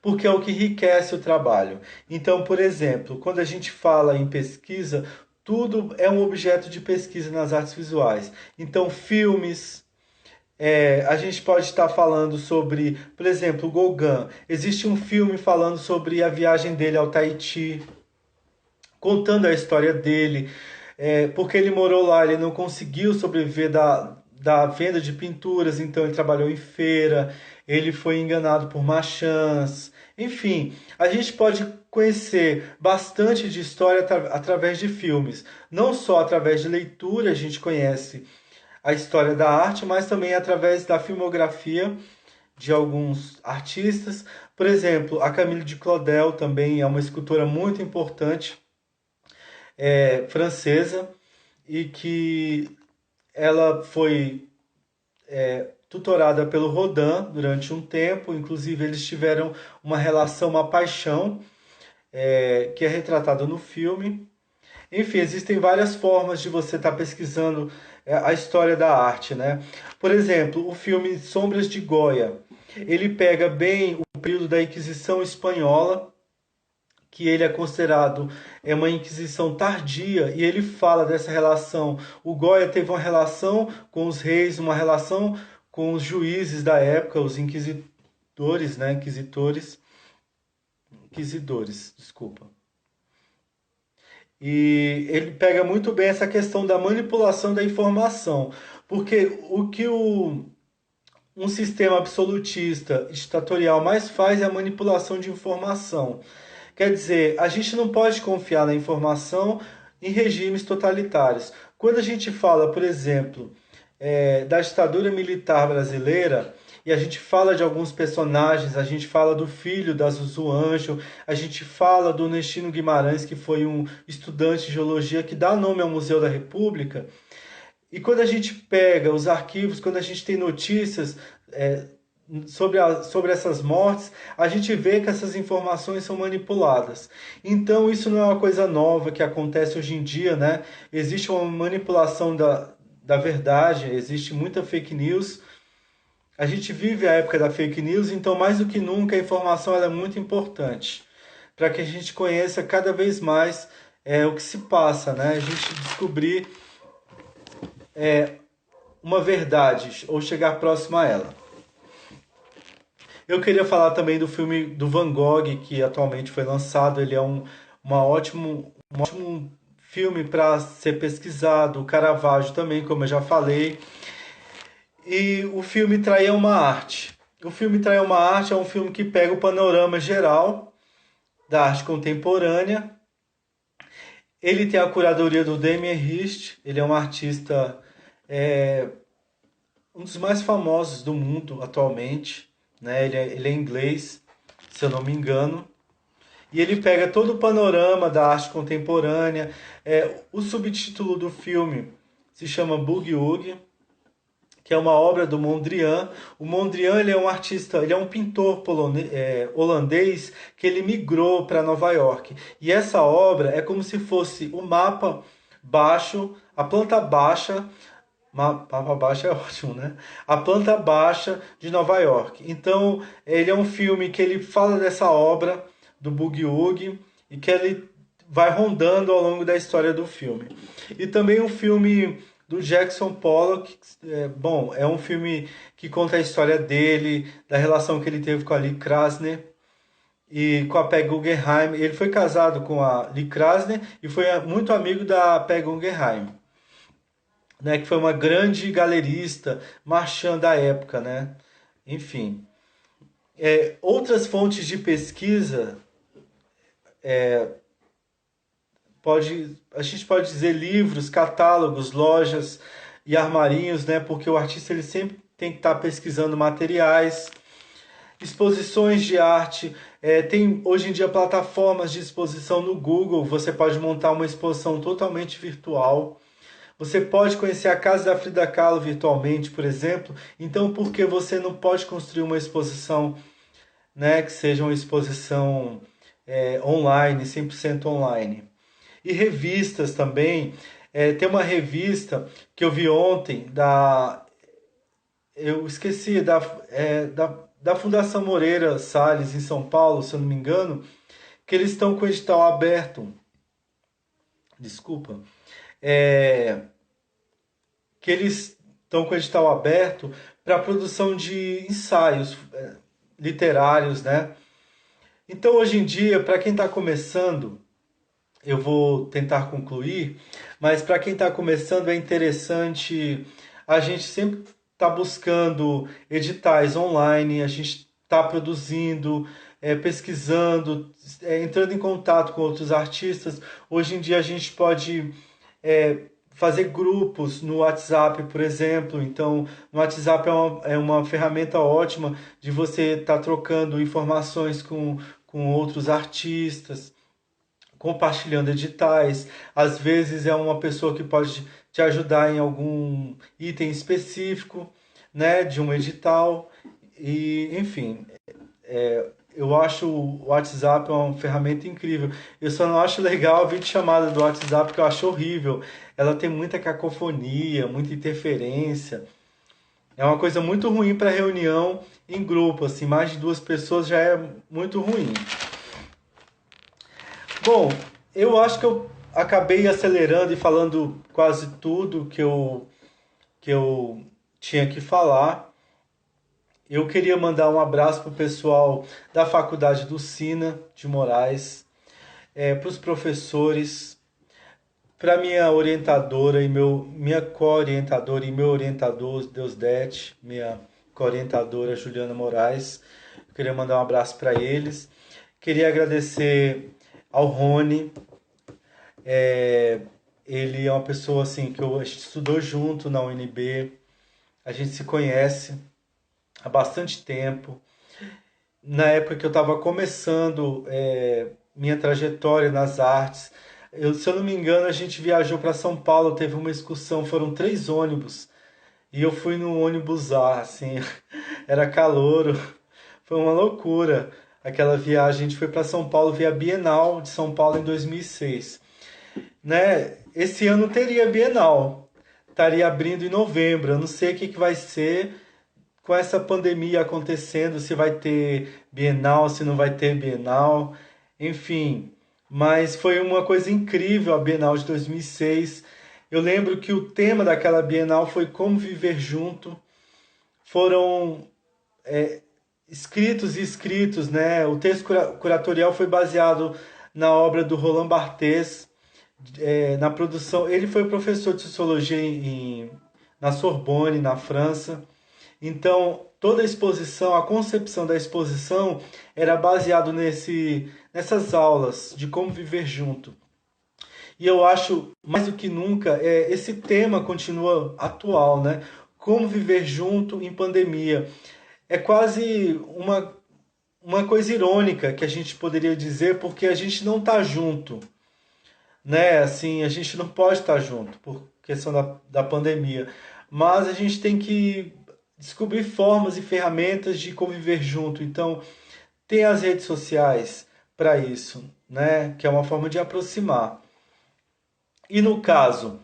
Speaker 1: Porque é o que enriquece o trabalho. Então, por exemplo, quando a gente fala em pesquisa, tudo é um objeto de pesquisa nas artes visuais. Então, filmes, a gente pode estar falando sobre, por exemplo, o Gauguin. Existe um filme falando sobre a viagem dele ao Tahiti, contando a história dele, porque ele morou lá, ele não conseguiu sobreviver da venda de pinturas, então ele trabalhou em feira, ele foi enganado por marchands. Enfim, a gente pode conhecer bastante de história através de filmes. Não só através de leitura a gente conhece a história da arte, mas também através da filmografia de alguns artistas. Por exemplo, a Camille de Claudel também é uma escultora muito importante, francesa, e que ela foi tutorada pelo Rodin durante um tempo. Inclusive, eles tiveram uma relação, uma paixão, que é retratada no filme. Enfim, existem várias formas de você estar pesquisando a história da arte, né? Por exemplo, o filme Sombras de Goya, ele pega bem o período da Inquisição Espanhola, que ele é considerado uma Inquisição tardia, e ele fala dessa relação. O Goya teve uma relação com os reis, uma relação com os juízes da época, os inquisidores, né? Inquisidores, desculpa. E ele pega muito bem essa questão da manipulação da informação, porque um sistema absolutista, ditatorial mais faz é a manipulação de informação. Quer dizer, a gente não pode confiar na informação em regimes totalitários. Quando a gente fala, por exemplo, da ditadura militar brasileira, e a gente fala de alguns personagens, a gente fala do filho da Zuzu Anjo, a gente fala do Nestino Guimarães, que foi um estudante de geologia que dá nome ao Museu da República. E quando a gente pega os arquivos, quando a gente tem notícias sobre essas mortes, a gente vê que essas informações são manipuladas. Então, isso não é uma coisa nova que acontece hoje em dia, né? Existe uma manipulação da verdade, existe muita fake news. A gente vive a época da fake news, então, mais do que nunca, a informação ela é muito importante para que a gente conheça cada vez mais o que se passa, né? A gente descobrir uma verdade ou chegar próximo a ela. Eu queria falar também do filme do Van Gogh, que atualmente foi lançado. Ele é um ótimo filme para ser pesquisado. O Caravaggio também, como eu já falei. E o filme Trair uma Arte. O filme Trair uma Arte é um filme que pega o panorama geral da arte contemporânea. Ele tem a curadoria do Damien Hirst. Ele é um artista, é, um dos mais famosos do mundo atualmente, né? Ele é inglês, se eu não me engano. E ele pega todo o panorama da arte contemporânea. O subtítulo do filme se chama Boogie Woogie, que é uma obra do Mondrian. O Mondrian, ele é um artista, ele é um pintor holandês que ele migrou para Nova York. E essa obra é como se fosse o mapa baixo, a planta baixa. Mapa baixa é ótimo, né? A planta baixa de Nova York. Então, ele é um filme que ele fala dessa obra do Boogie Woogie e que ele vai rondando ao longo da história do filme. E também um filme do Jackson Pollock. Bom, é um filme que conta a história dele, da relação que ele teve com a Lee Krasner e com a Peg Guggenheim. Ele foi casado com a Lee Krasner e foi muito amigo da Peg Guggenheim, né, que foi uma grande galerista marchand da época, né? Enfim, outras fontes de pesquisa, a gente pode dizer livros, catálogos, lojas e armarinhos, né? Porque o artista ele sempre tem que estar pesquisando materiais, exposições de arte. Tem hoje em dia plataformas de exposição no Google. Você pode montar uma exposição totalmente virtual. Você pode conhecer a casa da Frida Kahlo virtualmente, por exemplo. Então, por que você não pode construir uma exposição, né, que seja uma exposição online, 100% online? E revistas também. Tem uma revista que eu vi ontem, eu esqueci, da Fundação Moreira Salles, em São Paulo, se eu não me engano, que eles estão com o edital aberto. Desculpa. É, que eles estão com o edital aberto para a produção de ensaios literários, né? Então, hoje em dia, para quem está começando, eu vou tentar concluir, mas para quem está começando é interessante a gente sempre estar buscando editais online, a gente está produzindo, pesquisando, entrando em contato com outros artistas. Hoje em dia a gente pode fazer grupos no WhatsApp, por exemplo. Então, no WhatsApp é uma ferramenta ótima de você estar trocando informações com outros artistas, compartilhando editais. Às vezes é uma pessoa que pode te ajudar em algum item específico, né, de um edital. E, enfim, eu acho o WhatsApp uma ferramenta incrível. Eu só não acho legal a videochamada do WhatsApp, porque eu acho horrível. Ela tem muita cacofonia, muita interferência. É uma coisa muito ruim para reunião em grupo, assim, mais de duas pessoas já é muito ruim. Bom, eu acho que eu acabei acelerando e falando quase tudo que eu tinha que falar. Eu queria mandar um abraço para o pessoal da Faculdade do Sina de Moraes, para os professores, para minha orientadora e minha co-orientadora e meu orientador, Deusdete, minha co-orientadora Juliana Moraes. Eu queria mandar um abraço para eles. Queria agradecer ao Rony. É, Ele é uma pessoa assim que a gente estudou junto na UNB, a gente se conhece há bastante tempo. Na época que eu estava começando minha trajetória nas artes, se eu não me engano, a gente viajou para São Paulo, teve uma excursão, foram 3 ônibus, e eu fui no ônibus A, assim, era calouro, foi uma loucura aquela viagem. A gente foi para São Paulo ver a Bienal de São Paulo em 2006, né? Esse ano teria Bienal, estaria abrindo em novembro. Eu não sei o que vai ser com essa pandemia acontecendo, se vai ter Bienal, se não vai ter Bienal, enfim. Mas foi uma coisa incrível a Bienal de 2006. Eu lembro que o tema daquela Bienal foi como viver junto. Foram escritos e escritos, né? O texto curatorial foi baseado na obra do Roland Barthes, na produção. Ele foi professor de sociologia na Sorbonne, na França. Então, toda a exposição, a concepção da exposição era baseado nessas aulas de como viver junto. E eu acho, mais do que nunca, esse tema continua atual, né? Como viver junto em pandemia. É quase uma coisa irônica que a gente poderia dizer, porque a gente não está junto, né? Assim, a gente não pode estar junto por questão da pandemia, mas a gente tem que descobrir formas e ferramentas de conviver junto. Então, tem as redes sociais para isso, né? Que é uma forma de aproximar. E no caso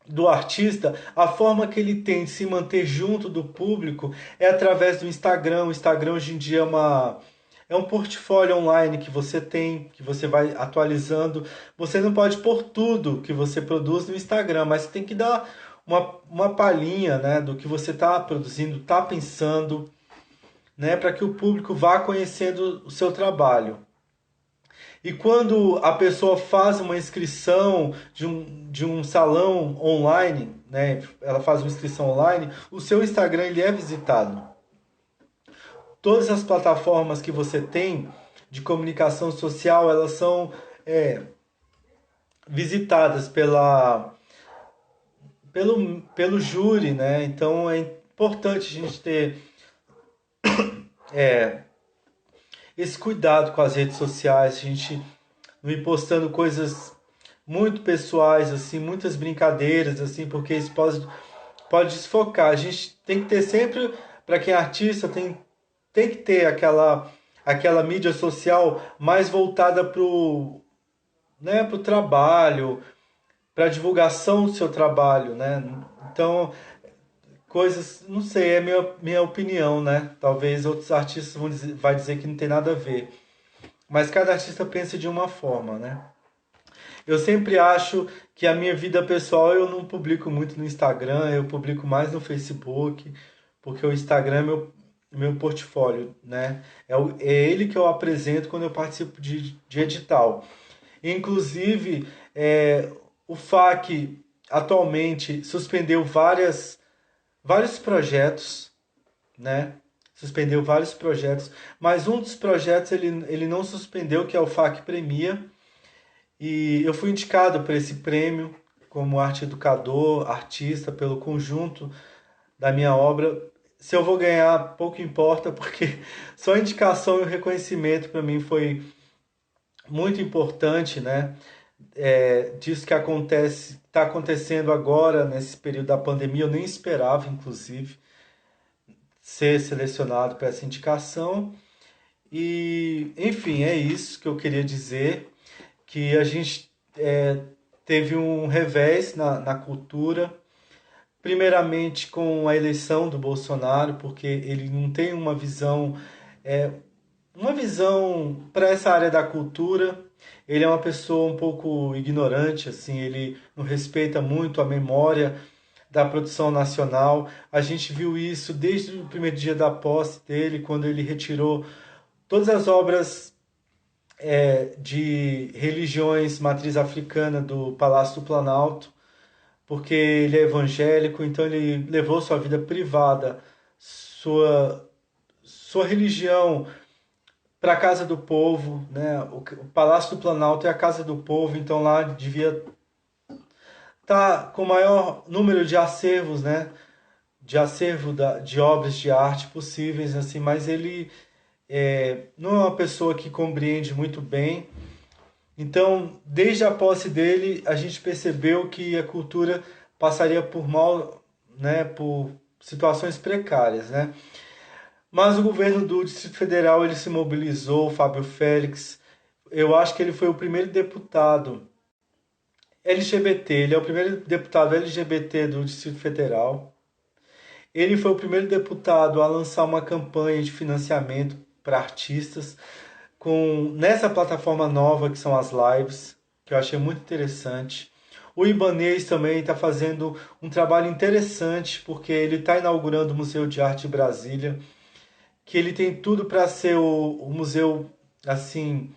Speaker 1: do artista, a forma que ele tem de se manter junto do público é através do Instagram. O Instagram hoje em dia é um portfólio online que você tem, que você vai atualizando. Você não pode pôr tudo que você produz no Instagram, mas você tem que dar uma palhinha, né, do que você está produzindo, está pensando, né, para que o público vá conhecendo o seu trabalho. E quando a pessoa faz uma inscrição de um salão online, né, ela faz uma inscrição online, o seu Instagram ele é visitado. Todas as plataformas que você tem de comunicação social, elas são é, visitadas pelo júri, né? Então é importante a gente ter esse cuidado com as redes sociais, a gente não ir postando coisas muito pessoais, assim, muitas brincadeiras, assim, porque isso pode desfocar. A gente tem que ter sempre, para quem é artista, tem que ter aquela mídia social mais voltada pro trabalho, para divulgação do seu trabalho, né? Então, coisas, não sei, é minha opinião, né? Talvez outros artistas vai dizer que não tem nada a ver. Mas cada artista pensa de uma forma, né? Eu sempre acho que a minha vida pessoal eu não publico muito no Instagram, eu publico mais no Facebook, porque o Instagram é meu portfólio, né? É ele que eu apresento quando eu participo de edital. Inclusive, o FAC atualmente suspendeu vários projetos, né? Suspendeu vários projetos, mas um dos projetos ele não suspendeu, que é o FAC Premia, e eu fui indicado para esse prêmio como arte educador, artista, pelo conjunto da minha obra. Se eu vou ganhar, pouco importa, porque só a indicação e o reconhecimento para mim foi muito importante, né? Disso que está acontecendo agora, nesse período da pandemia, eu nem esperava, inclusive, ser selecionado para essa indicação. E, enfim, é isso que eu queria dizer, que a gente teve um revés na cultura, primeiramente com a eleição do Bolsonaro, porque ele não tem uma visão para essa área da cultura. Ele é uma pessoa um pouco ignorante, assim, ele não respeita muito a memória da produção nacional. A gente viu isso desde o primeiro dia da posse dele, quando ele retirou todas as obras de religiões matriz africana do Palácio do Planalto, porque ele é evangélico, então ele levou sua vida privada, sua religião para a casa do povo, né? O Palácio do Planalto é a casa do povo, então lá devia estar com o maior número de acervos, né? De acervo de obras de arte possíveis, assim, mas ele não é uma pessoa que compreende muito bem. Então, desde a posse dele, a gente percebeu que a cultura passaria por né, por situações precárias, né? Mas o governo do Distrito Federal ele se mobilizou, o Fábio Félix. Eu acho que ele foi o primeiro deputado LGBT, ele é o primeiro deputado LGBT do Distrito Federal. Ele foi o primeiro deputado a lançar uma campanha de financiamento para artistas nessa plataforma nova que são as lives, que eu achei muito interessante. O Ibanez também está fazendo um trabalho interessante, porque ele está inaugurando o Museu de Arte de Brasília, que ele tem tudo para ser o museu, assim,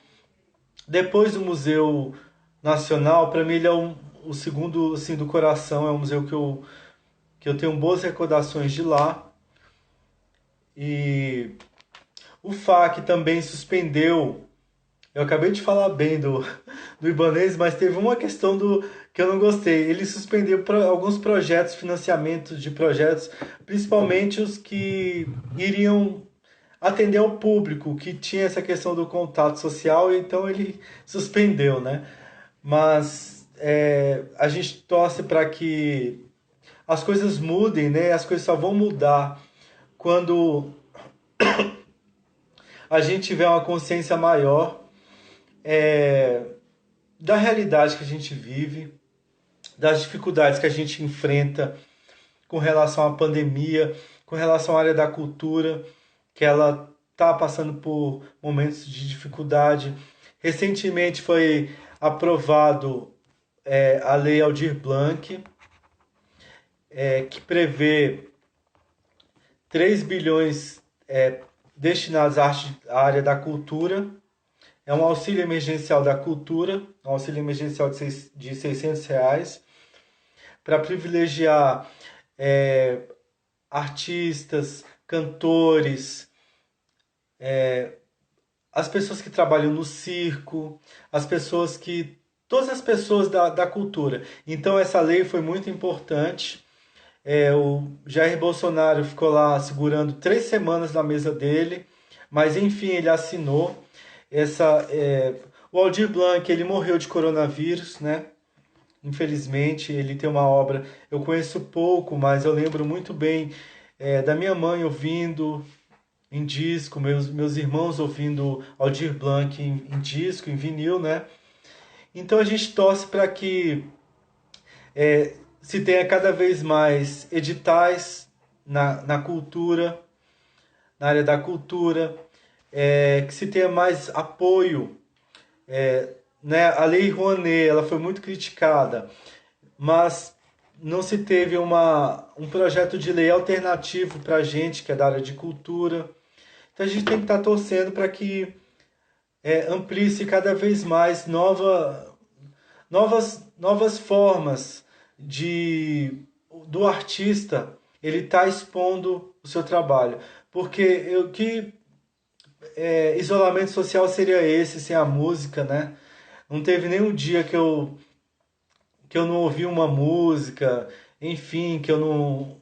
Speaker 1: depois do Museu Nacional, para mim ele é o segundo, assim, do coração, é um museu que eu tenho boas recordações de lá. E o FAC também suspendeu. Eu acabei de falar bem do Ibanez, mas teve uma questão que eu não gostei. Ele suspendeu alguns projetos, financiamentos de projetos, principalmente os que iriam atender ao público, que tinha essa questão do contato social, então ele suspendeu, né? Mas a gente torce para que as coisas mudem, né? As coisas só vão mudar quando a gente tiver uma consciência maior é, da realidade que a gente vive, das dificuldades que a gente enfrenta com relação à pandemia, com relação à área da cultura, que ela está passando por momentos de dificuldade. Recentemente foi aprovado a Lei Aldir Blanc, que prevê 3 bilhões destinados à área da cultura. É um auxílio emergencial da cultura, um auxílio emergencial de R$ 600, para privilegiar artistas, cantores, as pessoas que trabalham no circo, todas as pessoas da cultura. Então essa lei foi muito importante. O Jair Bolsonaro ficou lá segurando 3 semanas na mesa dele, mas enfim ele assinou. O Aldir Blanc, ele morreu de coronavírus, né? Infelizmente, ele tem uma obra, eu conheço pouco, mas eu lembro muito bem da minha mãe ouvindo em disco, meus irmãos ouvindo Aldir Blanc em disco, em vinil, né? Então a gente torce para que se tenha cada vez mais editais na cultura, na área da cultura, que se tenha mais apoio, né? A Lei Rouanet, ela foi muito criticada, mas não se teve um projeto de lei alternativo para a gente, que é da área de cultura. Então a gente tem que estar torcendo para que amplie-se cada vez mais novas formas do artista ele estar expondo o seu trabalho. Porque que isolamento social seria esse sem a música, né? Não teve nenhum dia que eu não ouvi uma música, enfim, que eu não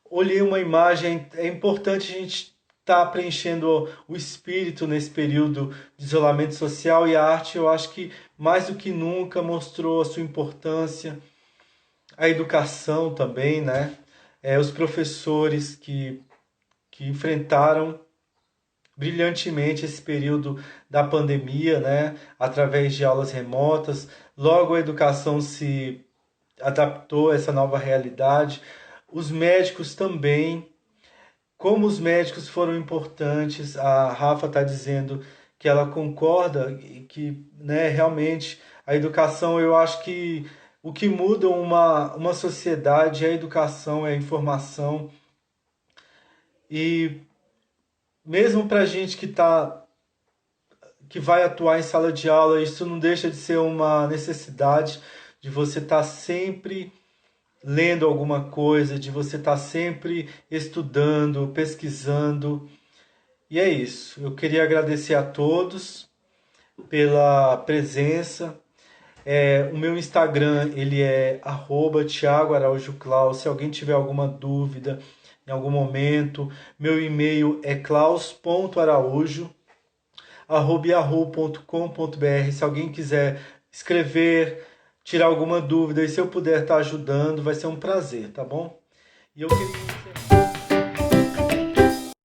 Speaker 1: olhei uma imagem. É importante a gente estar preenchendo o espírito nesse período de isolamento social, e a arte, eu acho que mais do que nunca mostrou a sua importância, a educação também, né? Os professores que enfrentaram brilhantemente esse período da pandemia, né? Através de aulas remotas. Logo a educação se adaptou a essa nova realidade. Os médicos também, como os médicos foram importantes. A Rafa está dizendo que ela concorda e que, né, realmente a educação, eu acho que o que muda uma sociedade é a educação, é a informação. E mesmo para a gente que vai atuar em sala de aula, isso não deixa de ser uma necessidade de você estar sempre lendo alguma coisa, de você estar sempre estudando, pesquisando. E é isso. Eu queria agradecer a todos pela presença. O meu Instagram, ele é @thiagoaraujoclaus. Se alguém tiver alguma dúvida em algum momento, meu e-mail é claus.araújo@yahoo.com.br. Se alguém quiser escrever, tirar alguma dúvida, e se eu puder estar ajudando, vai ser um prazer, tá bom? E eu queria